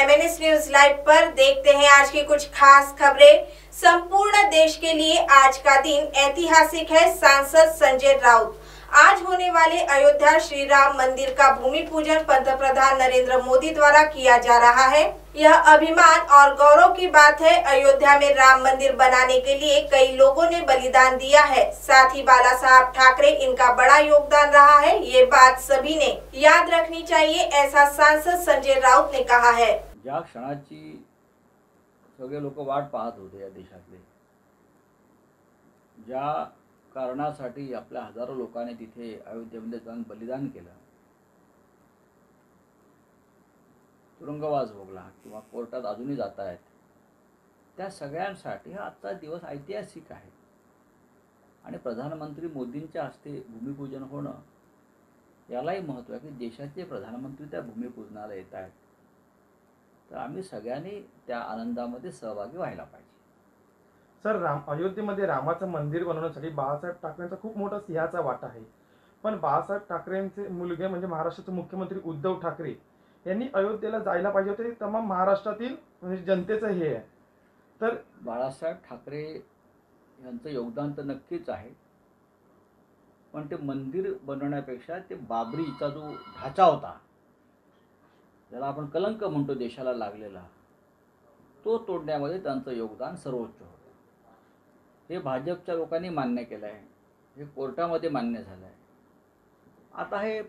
MNS news live पर। देखते हैं आज की कुछ खास खबरें। संपूर्ण देश के लिए आज का दिन ऐतिहासिक है। सांसद संजय राउत। आज होने वाले अयोध्या श्री राम मंदिर का भूमि पूजन पंतप्रधान नरेंद्र मोदी द्वारा किया जा रहा है। यह अभिमान और गौरव की बात है। अयोध्या में राम मंदिर बनाने के लिए कई लोगों ने बलिदान दिया है। साथ ही बाला साहब ठाकरे इनका बड़ा योगदान रहा है। ये बात सभी ने याद रखनी चाहिए, ऐसा सांसद संजय राउत ने कहा है। ज्या क्षणाची सगळे लोक वाट पाहत होते या देशातले, ज्या कारणासाठी आपल्या हजारो लोकांनी तिथे अयोध्येमध्ये जाऊन बलिदान केलं, तुरुंगवास भोगला किंवा कोर्टात अजूनही जात आहेत, त्या सगळ्यांसाठी हा आजचा दिवस ऐतिहासिक आहे। आणि प्रधानमंत्री मोदींच्या हस्ते भूमिपूजन होणं यालाही महत्त्व आहे की देशाचे प्रधानमंत्री त्या भूमिपूजनाला येत आहेत, तर आम्ही सगळ्यांनी त्या आनंदामध्ये सहभागी व्हायला पाहिजे। सर, अयोध्येमध्ये रामाचं मंदिर बनवण्यासाठी बाळासाहेब ठाकरेंचा खूप मोठा सिंहाचा वाटा आहे, पण बाळासाहेब ठाकरेंचे मुलगे म्हणजे महाराष्ट्राचे मुख्यमंत्री उद्धव ठाकरे यांनी अयोध्येला जायला पाहिजे होते। तमाम महाराष्ट्रातील म्हणजे जनतेचं हे आहे। तर बाळासाहेब ठाकरे यांचं योगदान तर नक्कीच आहे, पण ते मंदिर बनवण्यापेक्षा ते बाबरीचा जो ढाचा होता, ज्याला आपण कलंक म्हणतो देशाला लागलेला, तो तोडण्यामध्ये त्यांचं योगदान सर्वोच्च होतं। हे भाजपच्या लोकांनी मान्य केलं आहे, हे कोर्टामध्ये मान्य झालं आहे। आता हे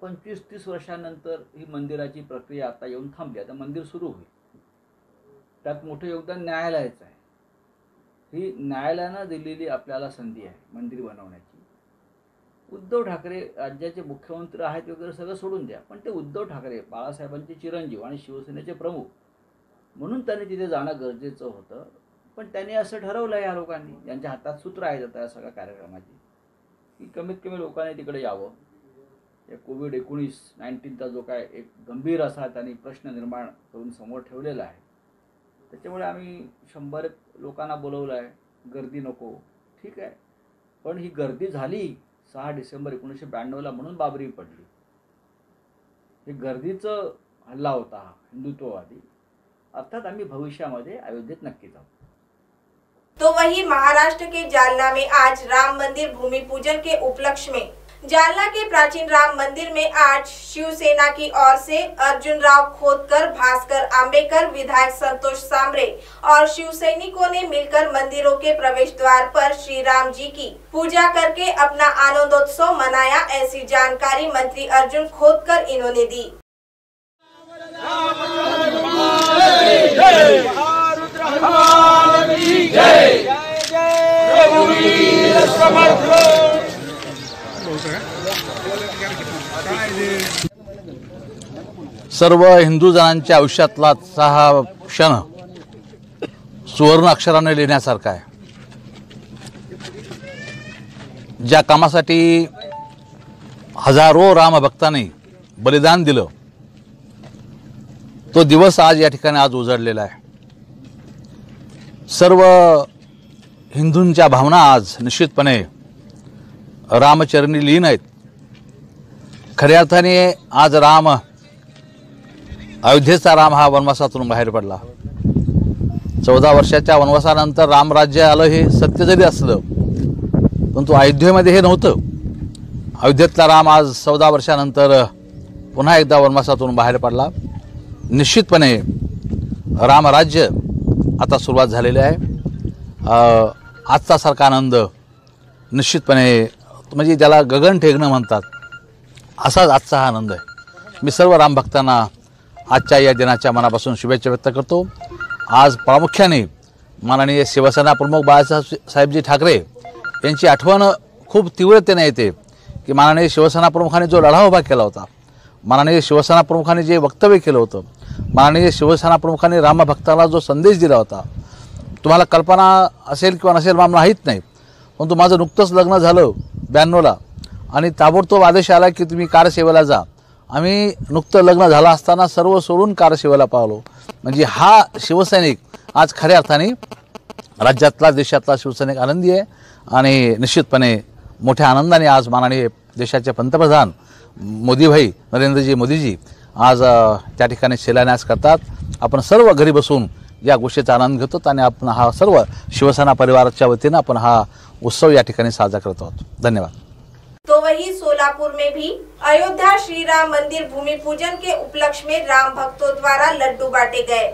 25-30 वर्षांनंतर ही मंदिराची प्रक्रिया आता येऊन थांबली। आता मंदिर सुरू होईल, त्यात मोठं योगदान न्यायालयाचं आहे। ही न्यायालयानं दिलेली आपल्याला संधी आहे मंदिर बनवण्याची। उद्धव ठाकरे राज्याचे मुख्यमंत्री आहेत वगैरे सगळं सोडून द्या, पण ते उद्धव ठाकरे बाळासाहेबांचे चिरंजीव आणि शिवसेनेचे प्रमुख म्हणून त्यांनी तिथे जाणं गरजेचं होतं। पण त्यांनी असं ठरवलं या लोकांनी, यांच्या हातात सूत्र आहेत आता या सगळ्या कार्यक्रमाची, की कमीत कमी लोकांनी तिकडे यावं। या कोविड-19चा जो काय एक गंभीर असा त्यांनी प्रश्न निर्माण करून समोर ठेवलेला आहे, त्याच्यामुळे आम्ही 100 लोकांना बोलवलं आहे। गर्दी नको, ठीक आहे, पण ही गर्दी झाली 6 डिसेंबर 1992ला म्हणून बाबरी पडली। हे गर्दीचं हल्ला होता हिंदुत्ववादी। अर्थात आम्ही भविष्यामध्ये अयोध्येत नक्की जाऊ। तो वही महाराष्ट्र के जालना में आज राम मंदिर भूमि पूजन के उपलक्ष्य में जालना के प्राचीन राम मंदिर में आज शिवसेना की ओर से अर्जुन राव खोतकर, भास्कर आंबेकर, विधायक संतोष सांबरे और शिव सैनिकों ने मिलकर मंदिरों के प्रवेश द्वार पर श्री राम जी की पूजा करके अपना आनंदोत्सव मनाया। ऐसी जानकारी मंत्री अर्जुन खोतकर इन्होंने दी। सर्व हिंदू जनांच्या आयुष्यातला हा क्षण सुवर्ण अक्षराने लिहिण्यासारखा आहे। ज्या कामासाठी हजारो रामभक्तांनी बलिदान दिलं, तो दिवस आज या ठिकाणी आज उजळलेला आहे। सर्व हिंदूंच्या भावना आज निश्चितपणे रामचरणी लीन आहेत। खऱ्या अर्थाने आज राम, अयोध्येचा राम हा वनवासातून बाहेर पडला। 14 वर्षाच्या वनवासानंतर रामराज्य आलं हे सत्य जरी असलं, परंतु अयोध्येमध्ये हे नव्हतं। अयोध्येतला राम आज 14 वर्षानंतर पुन्हा एकदा वनवासातून बाहेर पडला। निश्चितपणे रामराज्य आता सुरुवात झालेली आहे। आजचा सारखा आनंद निश्चितपणे म्हणजे ज्याला गगन ठेकणं म्हणतात, असाच आजचा हा आनंद आहे। मी सर्व रामभक्तांना आजच्या या दिनाच्या मनापासून शुभेच्छा व्यक्त करतो। आज प्रामुख्याने माननीय शिवसेना प्रमुख बाळासाहेबजी ठाकरे यांची आठवण खूप तीव्रतेने येते की माननीय शिवसेना प्रमुखांनी जो लढा उभा केला होता, माननीय शिवसेना प्रमुखांनी जे वक्तव्य केलं होतं, माननीय शिवसेना प्रमुखांनी रामभक्ताला जो संदेश दिला होता, तुम्हाला कल्पना असेल किंवा नसेल मला माहीत नाही, परंतु माझं नुकतंच लग्न झालं 92ला आणि ताबडतोब आदेश आला की तुम्ही कारसेवेला जा। आम्ही नुकतं लग्न झालं असताना सर्व सोडून कारसेवेला पावलो। म्हणजे हा शिवसैनिक आज खऱ्या अर्थाने राज्यातला देशातला शिवसैनिक आनंदी आहे आणि निश्चितपणे मोठ्या आनंदाने आज माननीय देशाचे पंतप्रधान मोदीभाई नरेंद्रजी मोदीजी आज त्या ठिकाणी शिलान्यास करतात आपण सर्व घरी बसून या गोष्टीचा आनंद घेतो आणि आपण हा सर्व शिवसेना परिवाराच्या वतीनं आपण हा उत्सव या ठिकाणी साजरा करत आहोत. धन्यवाद. तो वही सोलापुर में भी अयोध्या श्री राम मंदिर भूमि पूजन के उपलक्ष्य में राम भक्तों द्वारा लड्डू बांटे गए.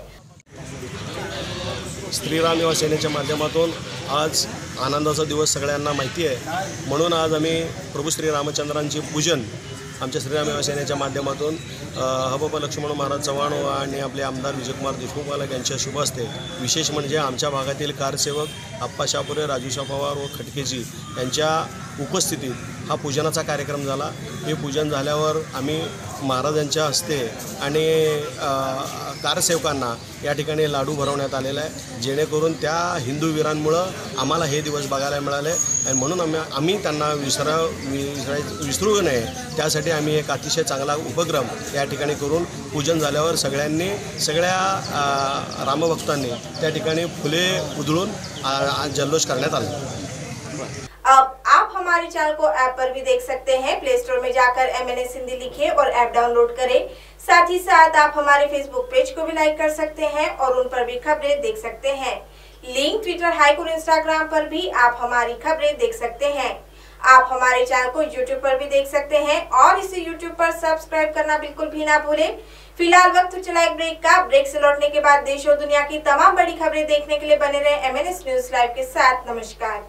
श्रीराम युवा सेनेच्या माध्यमातून आज आनंदाचा दिवस सगळ्यांना माहिती आहे, म्हणून आज आम्ही प्रभू श्रीरामचंद्रांचे पूजन आमच्या श्रीराम युवा सेनेच्या माध्यमातून हबप लक्ष्मण महाराज चव्हाण आणि आपले आमदार विजयकुमार देशमुख मालक यांच्या शुभ हस्ते, विशेष म्हणजे आमच्या भागातील कारसेवक आप्पा शापुरे, राजूशा पवार व खटकेजी यांच्या उपस्थितीत हा पूजनाचा कार्यक्रम झाला. हे पूजन झाल्यावर आम्ही महाराजांच्या हस्ते आणि कारसेवकांना या ठिकाणी लाडू भरवण्यात आलेला आहे, जेणेकरून त्या हिंदू वीरांमुळं आम्हाला हे दिवस बघायला मिळाले आणि म्हणून आम्ही त्यांना विसरू नये त्यासाठी आम्ही एक अतिशय चांगला उपक्रम या ठिकाणी करून पूजन झाल्यावर सगळ्या रामभक्तांनी त्या ठिकाणी फुले उधळून जल्लोष करण्यात आला. अब आप हमारे चैनल को ऐप पर भी देख सकते हैं. प्ले स्टोर में जाकर MNS हिंदी लिखें और ऐप डाउनलोड करें. साथ ही साथ आप हमारे फेसबुक पेज को भी लाइक कर सकते हैं और उन पर भी खबरें देख सकते हैं. लिंक ट्विटर, हाइक और इंस्टाग्राम पर भी आप हमारी खबरें देख सकते हैं. आप हमारे चैनल को यूट्यूब पर भी देख सकते हैं और इसे यूट्यूब पर सब्सक्राइब करना बिल्कुल भी ना भूलें. फिलहाल वक्त चला एक ब्रेक का. ब्रेक से लौटने के बाद देश और दुनिया की तमाम बड़ी खबरें देखने के लिए बने रहे MNS न्यूज लाइव के साथ. नमस्कार.